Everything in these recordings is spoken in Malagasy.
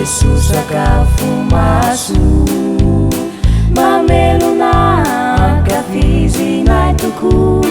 Jesus sakafo maso mamelona ankafizinay tokoa.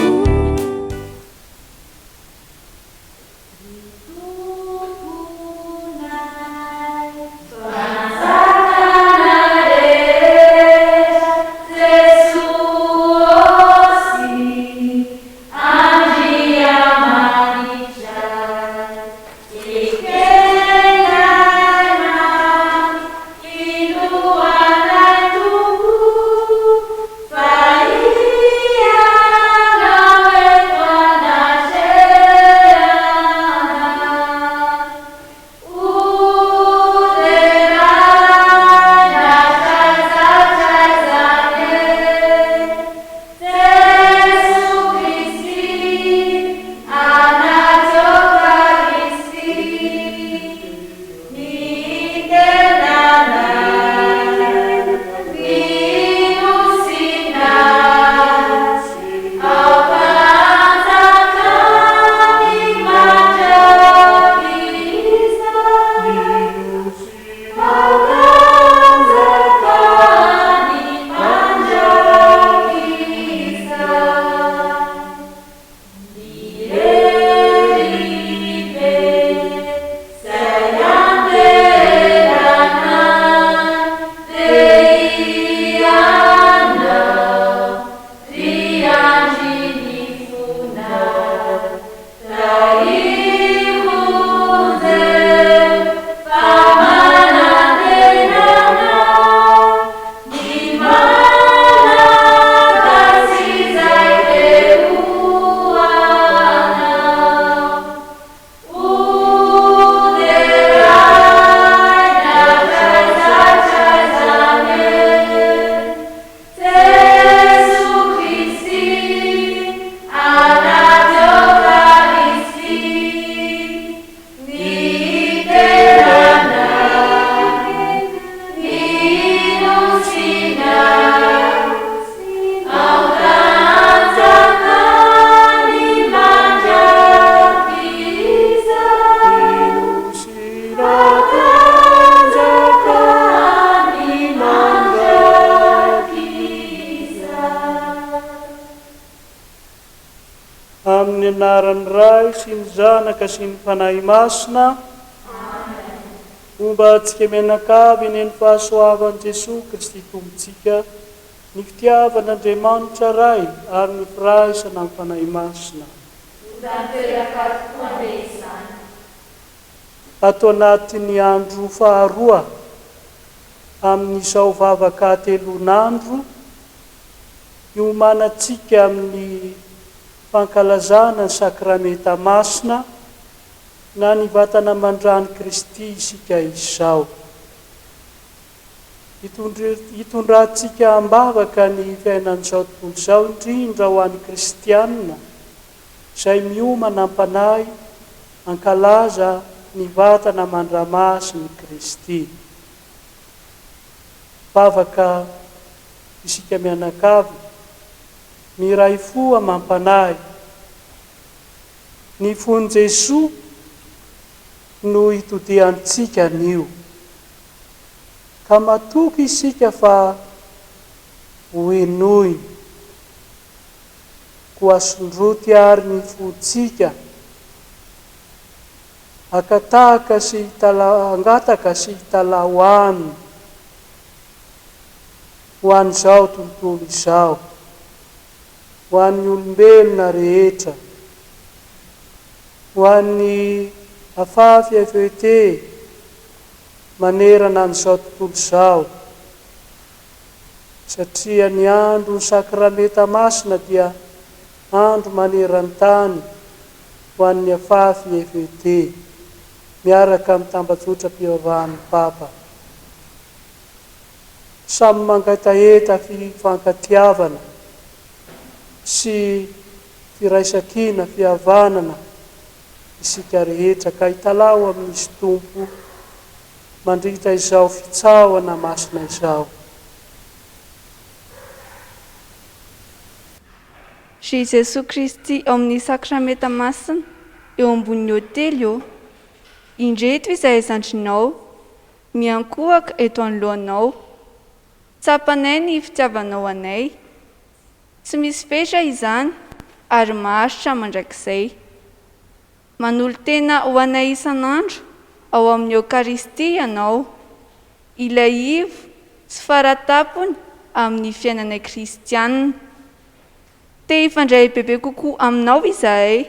Amin'ny anaran'ny Ray sy ny Zanaka sy ny Fanahy Masina. Fomba antsika mianakavy eny amin'ny fahasoavan'i Jesosy Kristy Tompontsika, ny fitiavan'Andriamanitra Ray ary ny firaisana amin'ny Fanahy Masina. Ato anatin'ny andro faharoa amin'izao vavaka hateloan'andro, hiomanantsika amin'ny Fankalazana ny Sakramenta Masina na ny vatana mandrany Kristy isika izao. Hitondrantsika ambavaka ny fiainan'izao tontolo izao, indrindra ho an'ny kristianina izay miomana am-panahy ankalaza ny vatana mandramasin'ny Kristy. Vavaka isika mianakavy miray fo amam-panahy. Ny fon'i Jesosy no hitodiantsika anio, ka matoky isika fa hoenoy ko asondroty ary ny fontsika, akataka sy angataka sy hitalao aminy ho an'izao tontolo izao, ho an'ny olombelona rehetra, ho an'ny AFAFI-FET manerana an'izao tontolo izao, satria ny andro ny Sakramenta Masina dia andro maneran-tany ho an'ny AFAFI-FET miaraka amin'ny tambazotra-pivavahan'ny Papa. Samy mangataheta fifankatiavana sy firaisan-kina, fihavanana isika rehetra, ka hitalao amin'izy Tompo mandritra izao Fitsaohana Masina izao. Jesosy Kristy ao amin'ny Sakramenta Masina eo ambony hôtely eo. Indreto izahay zandrinao, miankohaka eto anoloanao. Tsapanay ny fitiavanao anay. Tsy misy petra izany ary maharitra mandrakizay. Manolo tena ho anay isan'andro ao amin'ny Eokaristia ianao. Ilay ivo sy faratapony amin'ny fiainan'ny kristianina. Te hifandray bebe kokoa aminao izahay.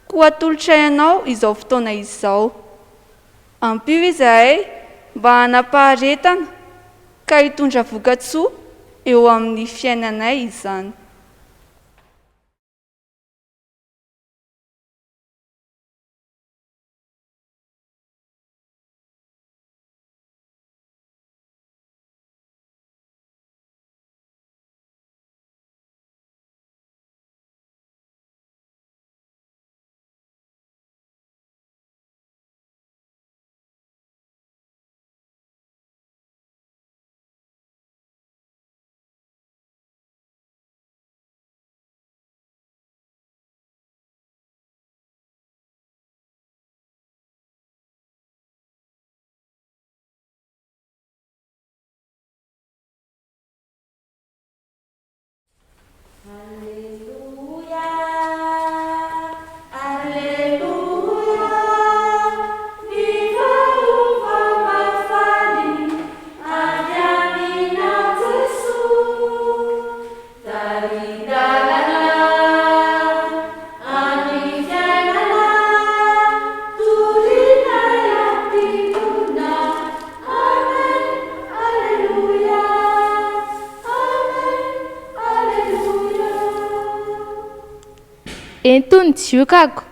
Koa atolotra ianao izao fotoana izao. Ampio izahay mba hanapaharetana ka hitondra vokatsoa eo amin'ny fiainanay izany. Entony jiokako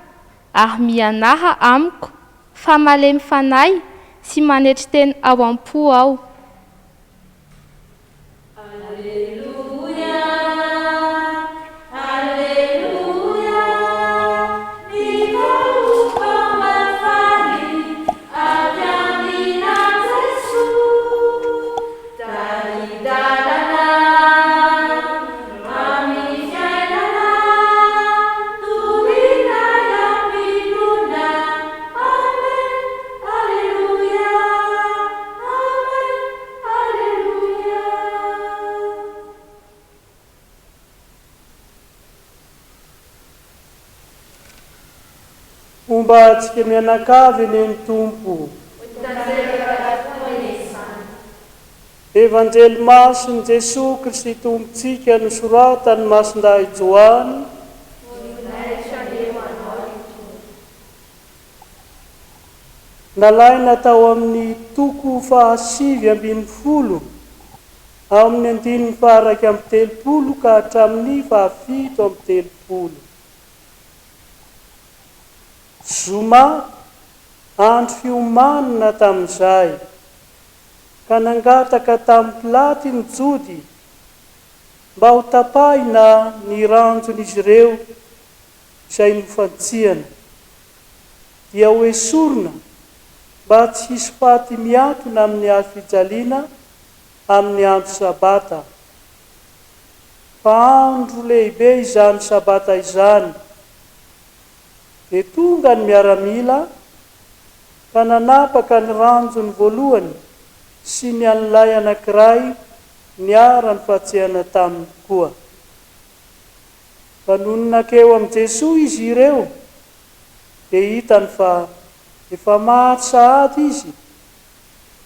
ary mianaha amiko fa malemy fanay sy manetry teny ao am-po ao. Omba antsika mianakavy eny Tompo. Evanjely masin'i Jesosy Kristy Tompontsika nosoratany Masindahy Joany. Nalaina tao amin'ny toko 5:10 ao amin'ny 9:30 ka hatramin'ny 7:30. Zoma andro fiomanana tamin'izay ka nangataka tamin'ny Pilaty ny jody mba ho tapahina ny ranjon'izy ireo izay nofantsiana, dia ho esorina mba tsy hisy faty miatona amin'ny hazo-fijaliana amin'ny andro sabata. Fa andro lehibe izany sabata izany, dia tonga ny miaramila ka nanapaka ny ranjony voalohany sy ny an'ilay anankiray niara-ny fahatsehana taminy koa. Fa noho nakeo amin'i Jesosy izy ireo, dia hitany fa efa mahatsy sahady izy,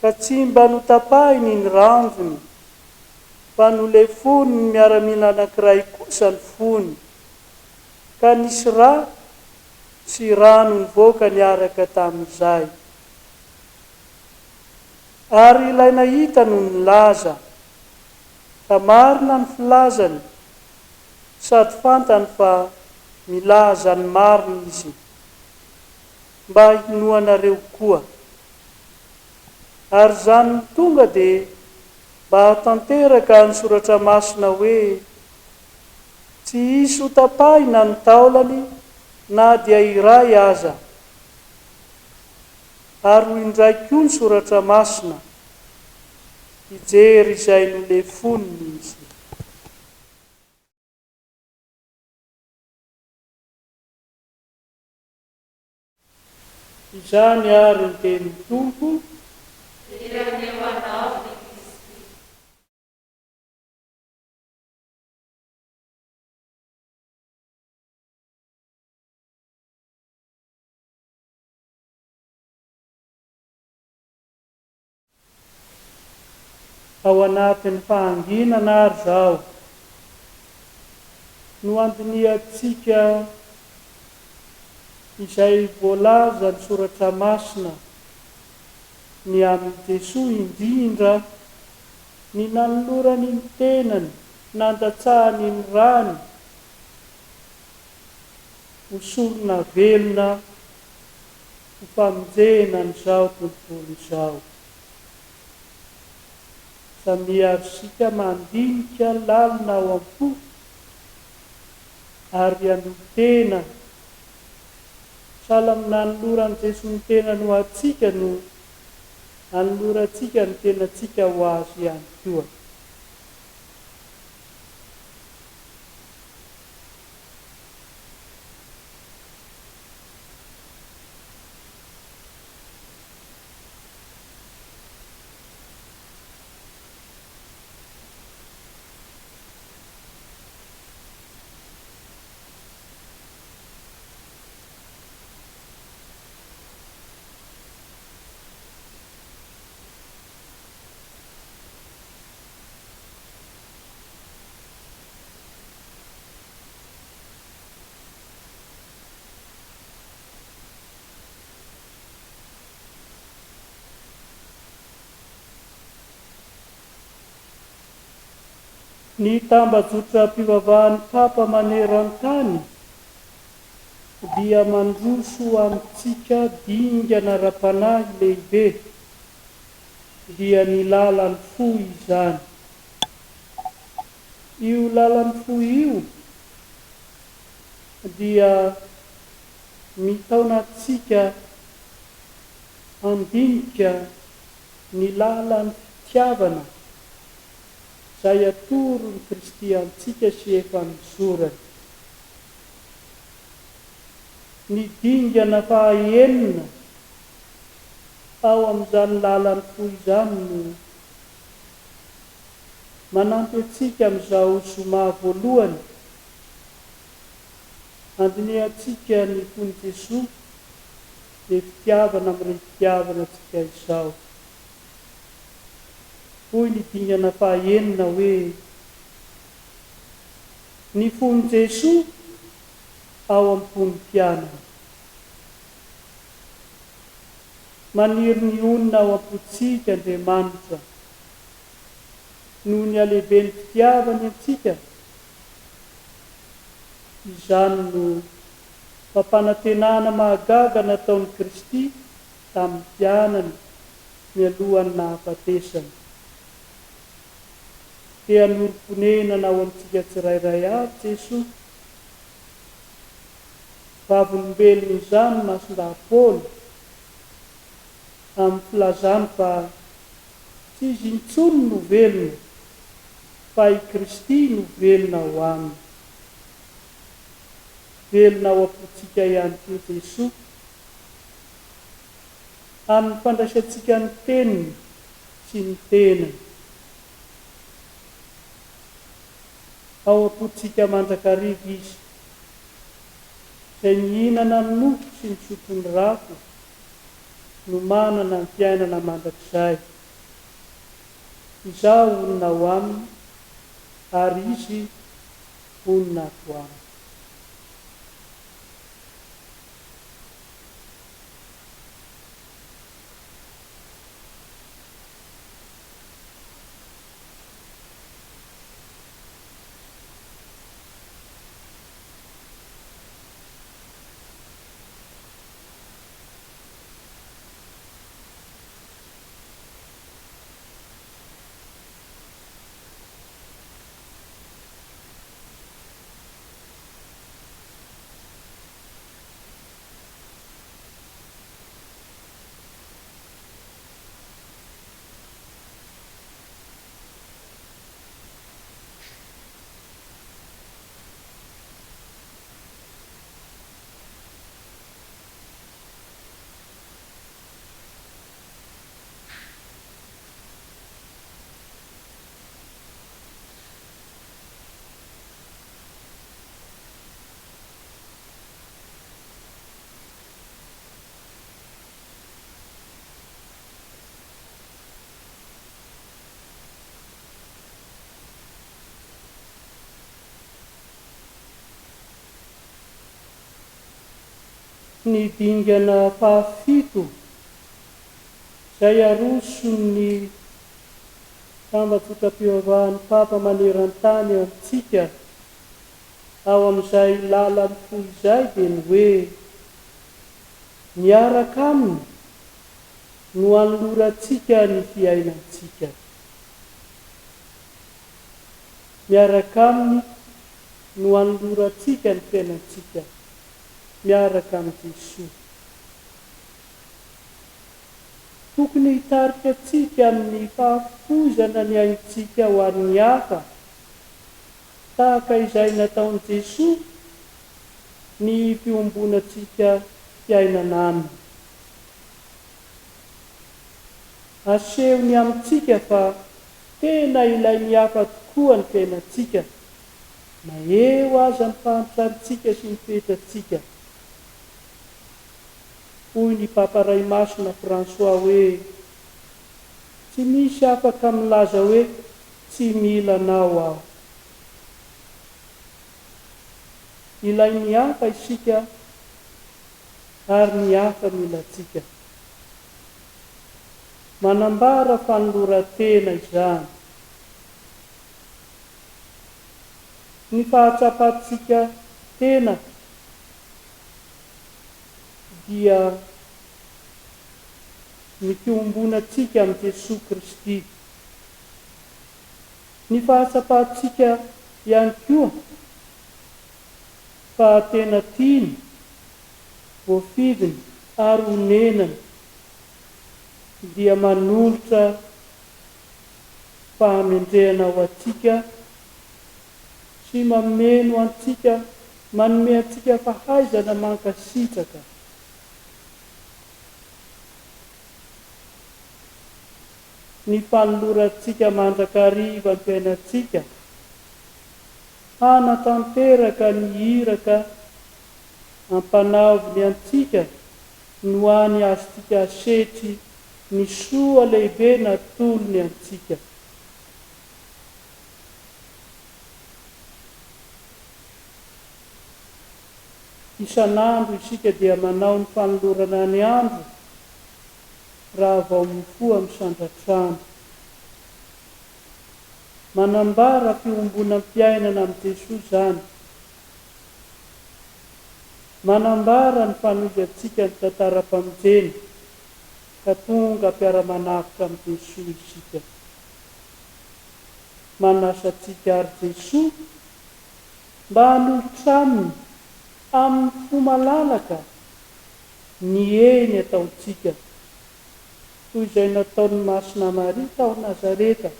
ka tsy mba notapahiny ny ranjony, fa nolefony ny miaramila anankiray kosa ny fony, ka nisy rà sy rano nivoaka niaraka tamin'izay. Ary ilay nahita no nilaza, ka marina ny filazany, sady fantany fa milaza ny marina izy, mba hinoanareo koa. Ary zany tonga dia mba hatanteraka ny soratra masina hoe tsy hisy ho tapahina ny taolany na dia iray aza. Ary ho indraiky koa ny soratra masina, hijery izay nolefoniny izy. Izany ary ny tenin'ny Tompo, ao anatin'ny fahanginana ary zao no andiniantsika izay voalaza ny soratra masina ny amin'ny Jesosy indrindra ny nanolorany ny tenany nandatsahany ny rany hosorona velona ho famonjena n'izao tontolo izao. Samiarisika mandinika lalina ao am-po ary anotena sahala amin'ny nanolorany Jesosy ny tenany ho atsika no anolorantsika ny tenatsika ho azy ihany koa. Ny tambazotra-pivavahan'ny Papa maneran-tany dia mandroso amintsika dingana ra-panahy lehibe dia ny lalan'ny fo izany. Io lalan'ny fo io dia mitaonantsika andinika ny lalan'ny fitiavana izay atoro ny kristiantsika sy efa nizorany. Ny dingana fahaenina ao amin'izany lalan'ny fo izany no manampy antsika amin'izao zoma voalohany andiniantsika ny fony Jesosy dia fitiavana amin'ireny fitiavana antsika izao. Hoy ny dingana fahaenina hoe ny fony Jesosy ao am-pony mpianana. Maniry ny onina ao am-potsika Andriamanitra noho ny alehibe ny fitiavany antsika. Izany no fampanantenana mahagaga nataon'i Kristy tamin'ny mpianany mialohan'ny nahafatesany. Dia norom-ponenana ao amintsika tsirairay avy Jesosy. Vavolombelona izany mason-dahapolo amin'ny filazany fa tsy izy intsony no velona fa i Kristy no velona ho aminy. Velona ao am-potsika ihany koa Jesosy amin'ny fandraisantsika ny teniny sy ny tenany. Ao am-potsika mandrakariva izy izay mihinana ny nofo sy ny sotro ny rafo no manana ny fiainana mandrakizay. Izaho olona ho aminy ary izy olona ho aminy. ny dingana fahafito izay arosony tambatsotra-piovahan'ny Papa maneran-tany amintsika ao amin'izay lalany fo izay dia ny hoe miaraka aminy no anolorantsika ny fiainantsika. Miaraka aminy no anolorantsika ny fiainantsika, miaraka amin'ny Jesosy. Tokony hitarika antsika amin'ny fahafozana ny aintsika ho an'ny hafa, tahaka izay nataon'i Jesosy ny fiombonantsika fiainana aminy. Asehony amintsika fa tena ilay mihafa tokoa ny fiainantsika, na eo aza ny fahantratsika sy ny fetratsika. Hoy ny Papa Ray Masina François hoe tsy misy afaka milaza hoe tsy mila anao aho. Ilay mihafa isika ary mihafa milatsika. Manambara fanoloran-tena izany. Ny fahatsapatsika tena dia ny fiombonantsika amin'ny Jesosy Kristy. Ny fahatsapatsika ihany koa fa tena tiany, voafidiny ary honenany dia manolotra fahamendrehana ho antsika sy mameno antsika, manome antsika fahaizana mankasitraka. Ny fanolorantsika mandrakariva ny fiainantsika, hanatanteraka ny hiraka ampanaoviny antsika no any azontsika asetry ny soa lehibe natolony antsika. Isan'andro isika dia manao ny fanolorana ny andro raha vao mifoha misandratrano. Manambara fiombonam-piainana amin'ny Jesosy izany. Manambara ny fanoizantsika ny tantaram-pamonjena ka tonga mpiara-manafika amin'ny Jesosy isika. Manasa antsika ary Jesosy mba hanolotra aminy amin'ny fo malalaka ny eny ataontsika, toy izay nataon'ny Masina Maria tao Nazareta.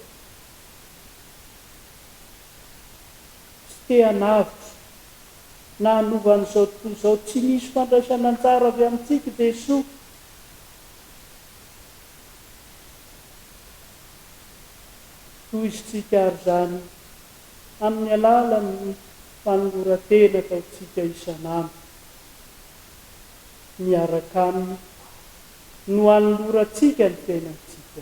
Tsy te hanavitra na hanovan'izao tontolo izao, tsy misy fandraisana anjara avy amintsika Jesosy. Toy isitsika ary izany amin'ny alalan'ny fanoloran-tena ataontsika isan'andro. Miaraka aminy no anolorantsika ny fiainantsika.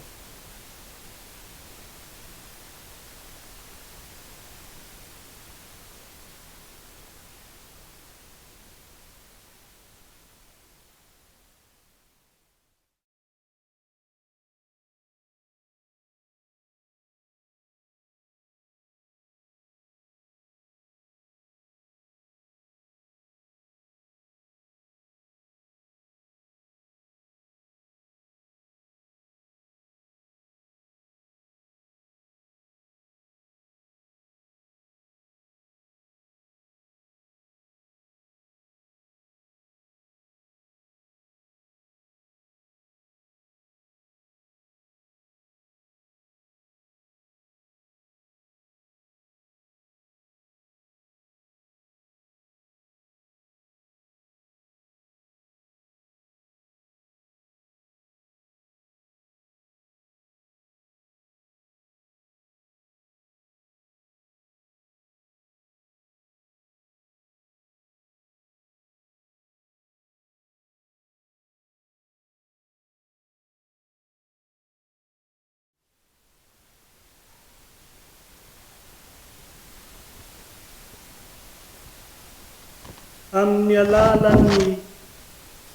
Amin'ny alalan'ny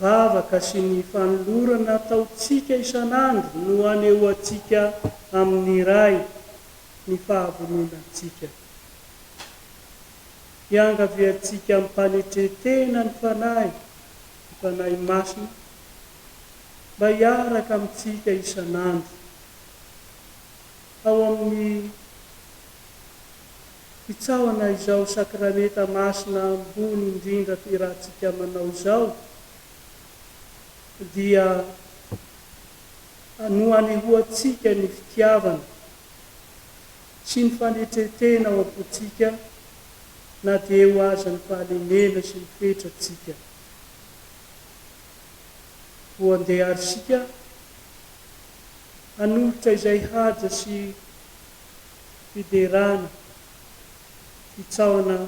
vavaka sy ny fanolorana ataotsika isan'andro no aneo atsika amin'ny ray ny fahavononantsika. Iangavy atsika mipanetretena ny fanahy masina, mba hiaraka amintsika isan'andro ao amin'ny Fitsaohana izao Sakramenta Masina ambony indrindra firahantsika manao izao, dia no anehoantsika ny fitiavana sy ny fanetretena ao am-potsika, na dia eo aza ny fahalemena sy ny fetratsika. Ho andeharisika hanolotra izay haja sy fiderana fitsaohana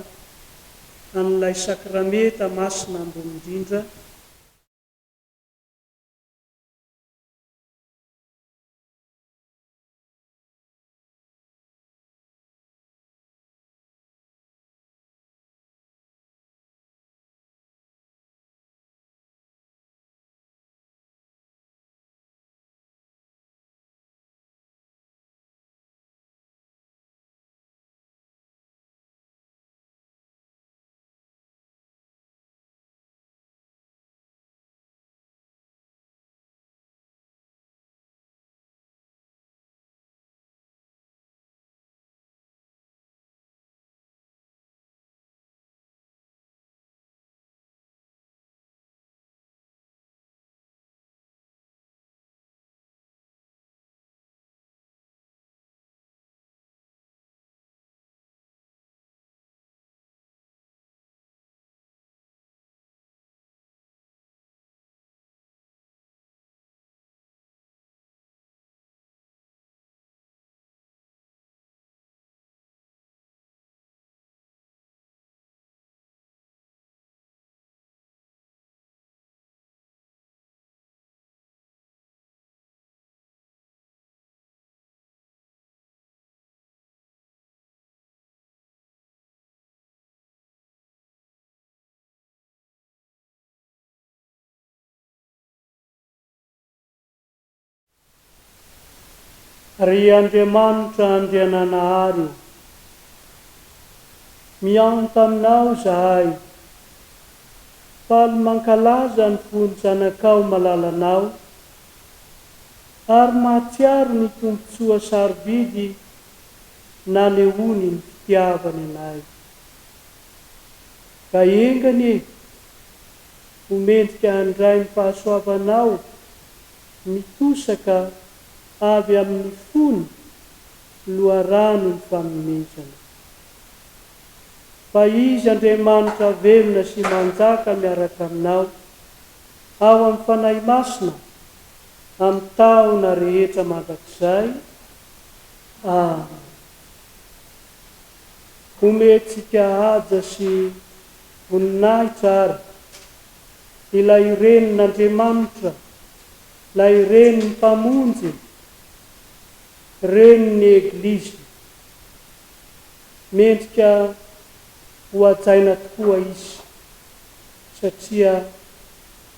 amin'ilay Sakramenta Masina ambony indrindra. Ry Andriamanitra Andriananahary, mianta aminao izahay, faly mankalaza ny fony zanakao malalanao, ary mahatsiaro ny tombontsoa sarobidy nanehoany ny fitiavany anay. Ka engany homendrika handray ny fahasoavanao mitosaka avy amin'ny fony loharano ny fanomezana. Fa izy Andriamanitra velona sy manjaka miaraka aminao ao amin'ny fanahy masina amin'ny taona rehetra mandrakizay. Amen. Homentsika haja sy voninahitra tsara ilay renin'Andriamanitra, ilay renin'ny mpamonjy, renin'ny Eglizy. Mendrika ho ajaina tokoa izy, satria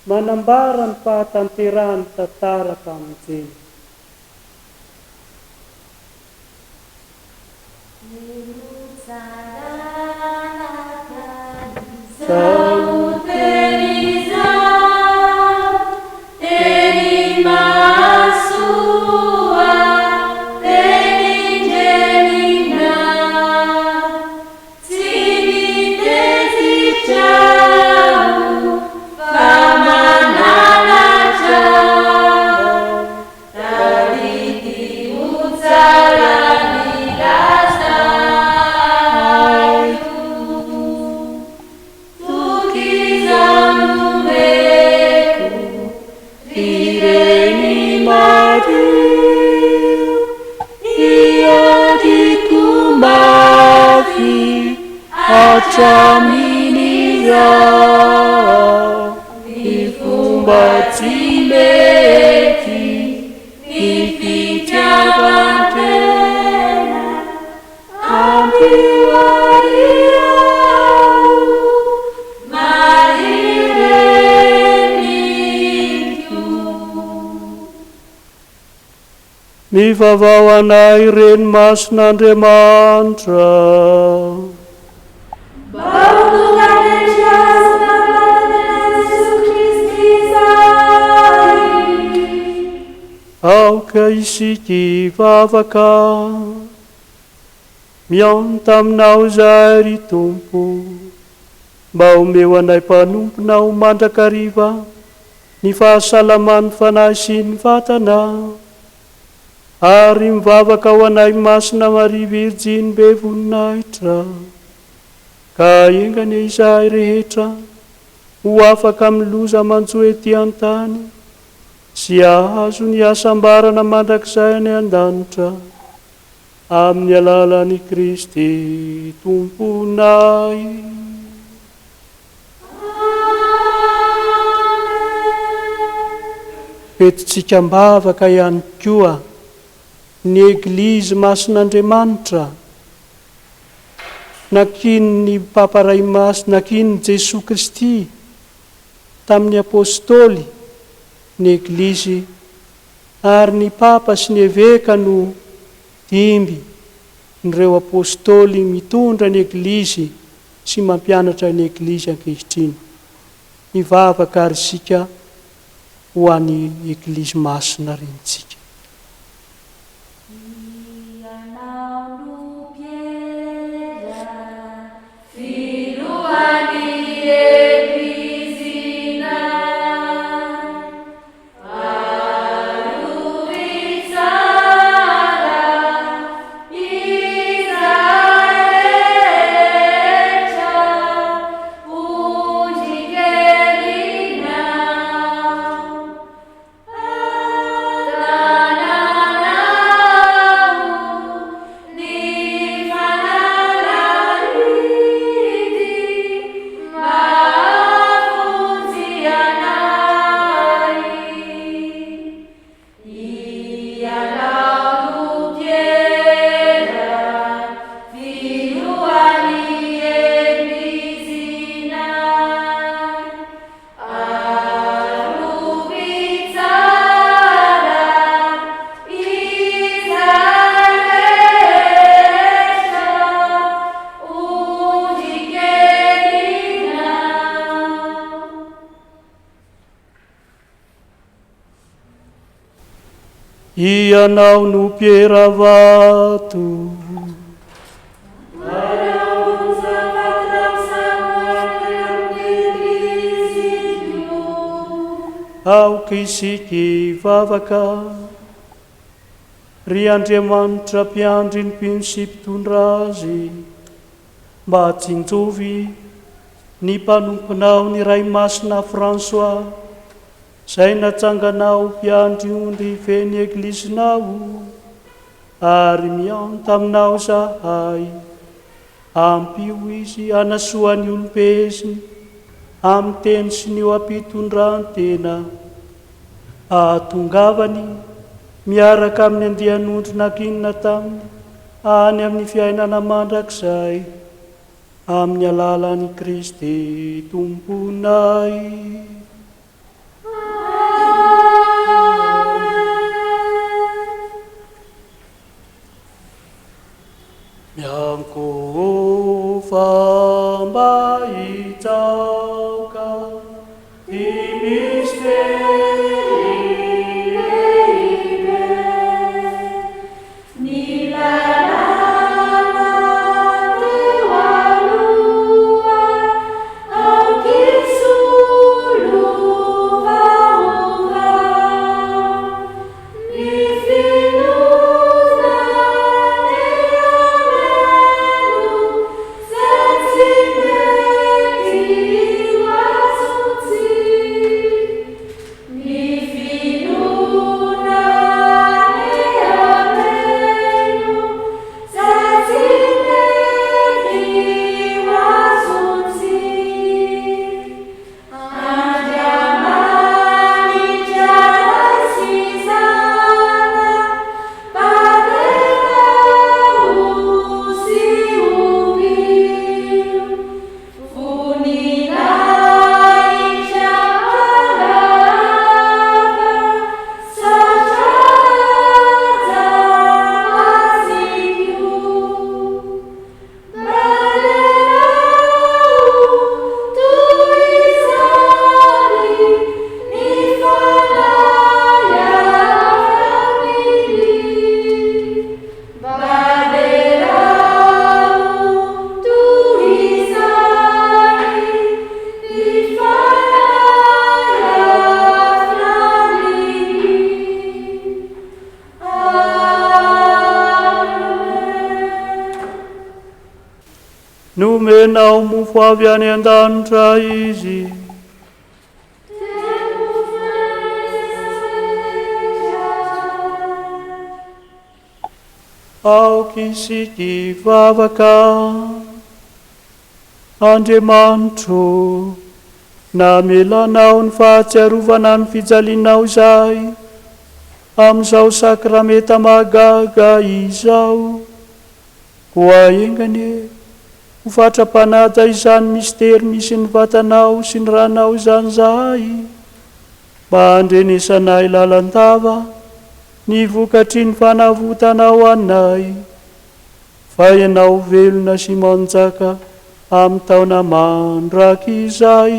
manambara ny fahatanterahany tantara tamin'izany. mivavao anay reny masin'Andriamanitra. Aoka isika ivavaka, miaona taminao izahay ry Tompo, mba omeo anay mpanomponao mandrakariva ny fahasalaman'ny fanahy sy ny vatana, ary mivavaka ho anay masina Maria Virjiny be voninahitra, ka engany izahay rehetra ho afaka miloza manjoa ety an-tany sy ahazo ny asambarana mandrakizay any an-danitra, amin'ny alalan'i Kristy Tomponay. Fetintsika mbavaka ihany koa ny Eglizy masin'Andriamanitra, nakin'ny Papa Ray Masina, nakin'ny Jesosy Kristy tamin'ny apôstôly ny Eglizy, ary ny Papa sy ny Eveka no dimby nireo apôstôly mitondra ny Eglizy sy mampianatra ny Eglizy ankehitriny. Mivavaka ary sika ho an'ny Eglizy masina rentsika. Anao no pieravato, aoka isika ivavaka, ry Andriamanitra mpiandry ny mpino sy mpitondra azy, mba hatsinjovy ny mpanomponao ny Ray Masina François, zay natsanganao mpiandry ondry feny Eglizinao, ary miaona taminao izahay, ampio izy hanasoa ny olompeziny amin'ny teny sy ny ampitondran-tena, ahatongavany miaraka amin'ny andian'ondry nakinina taminy any amin'ny fiainana mandrakizay, amin'ny alalan'i Kristy Tomponay. Miankofa mba hitsaoka ty misteri lehibe, ny lalàna teo aloha ankisolovaova, ny finonany ameno sa tsy mety nomenao mofo avy any an-danitra izy. Aoky sy ty vavaka Andriamanitro, namelanao ny fahatsiarovana ny fijalinao izay amin'izao sakramenta magaga izao, ho aingany ho fatrapanada izany mistery misy ny vatanao sy ny ranao izany zahay, mba handrenesanay lalandava ny vokatry ny fanavotanao anay, fa ianao velona sy manjaka amin'ny taona mandraky izay.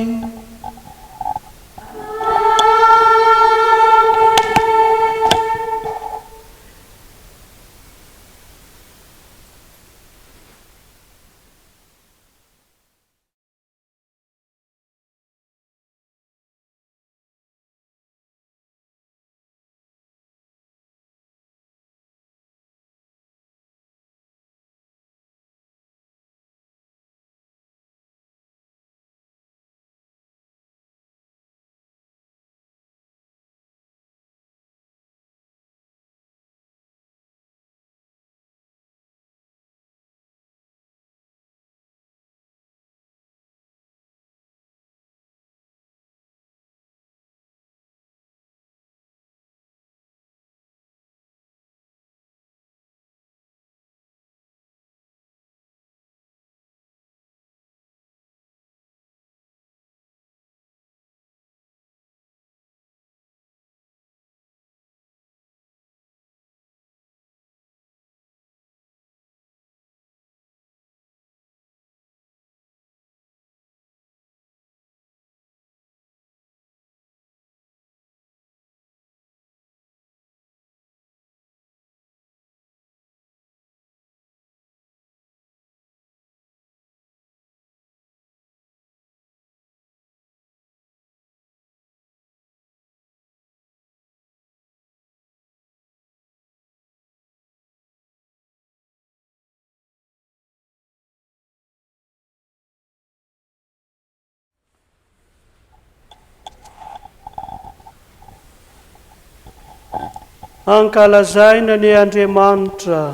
Ankalazaina ny Andriamanitra.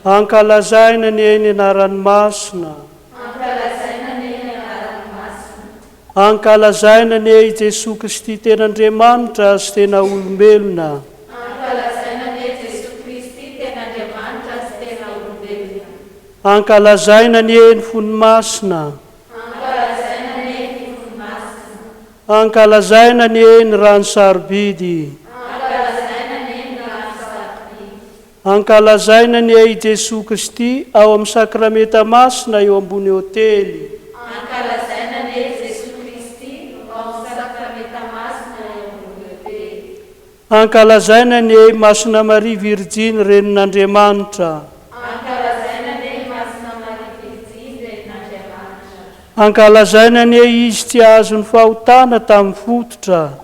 Ankalazaina ny eny anaran'ny Masina. Ankalazaina ny e Jesosy Kristy ten'Andriamanitra sy tena olombelona. Ankalazaina ny eny fony masina. Ankalazaina ny eny rano sarobidy. Ankalazaina ny e Jesosy Kristy ao amin'ny Sakramenta Masina eo ambony hotely. Ankalazaina ny e Masina Maria Virginy renin'Andriamanitra. Ankalazaina ny e izy tsy azo ny fahotana tamin'ny fototra.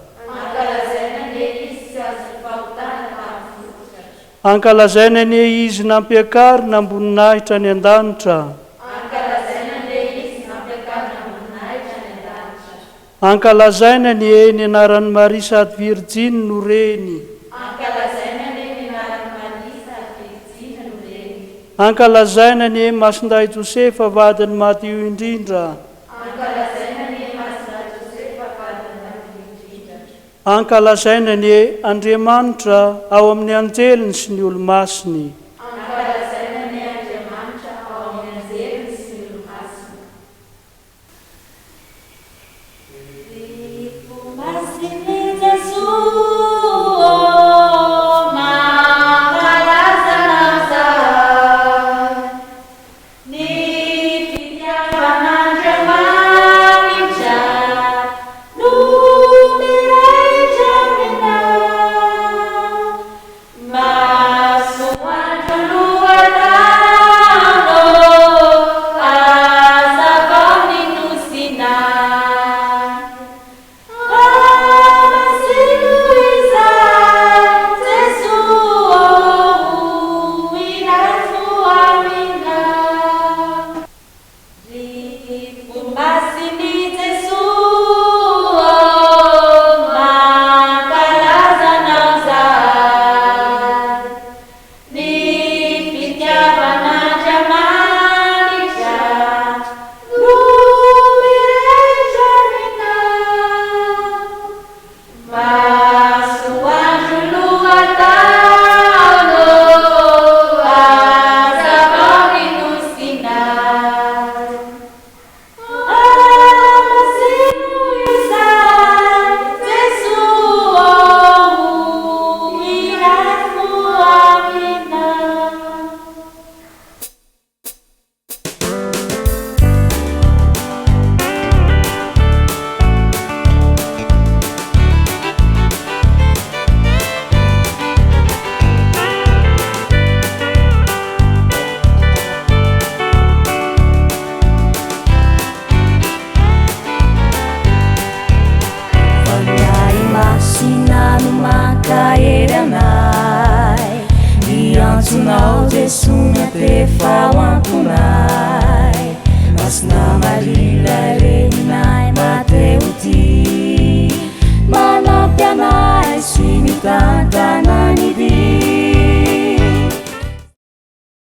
Ankalazaina ny e izy nampiakarina ambony nahitra ny an-danitra. Ankalazaina ny e ny anaran'ny Maria sady Virginy no reny. Ankalazaina ny e Masinday Josefa vadiny madio indrindra. Ankalazaina ny e Andriamanitra ao amin'ny anjeliny sy ny olo-masiny.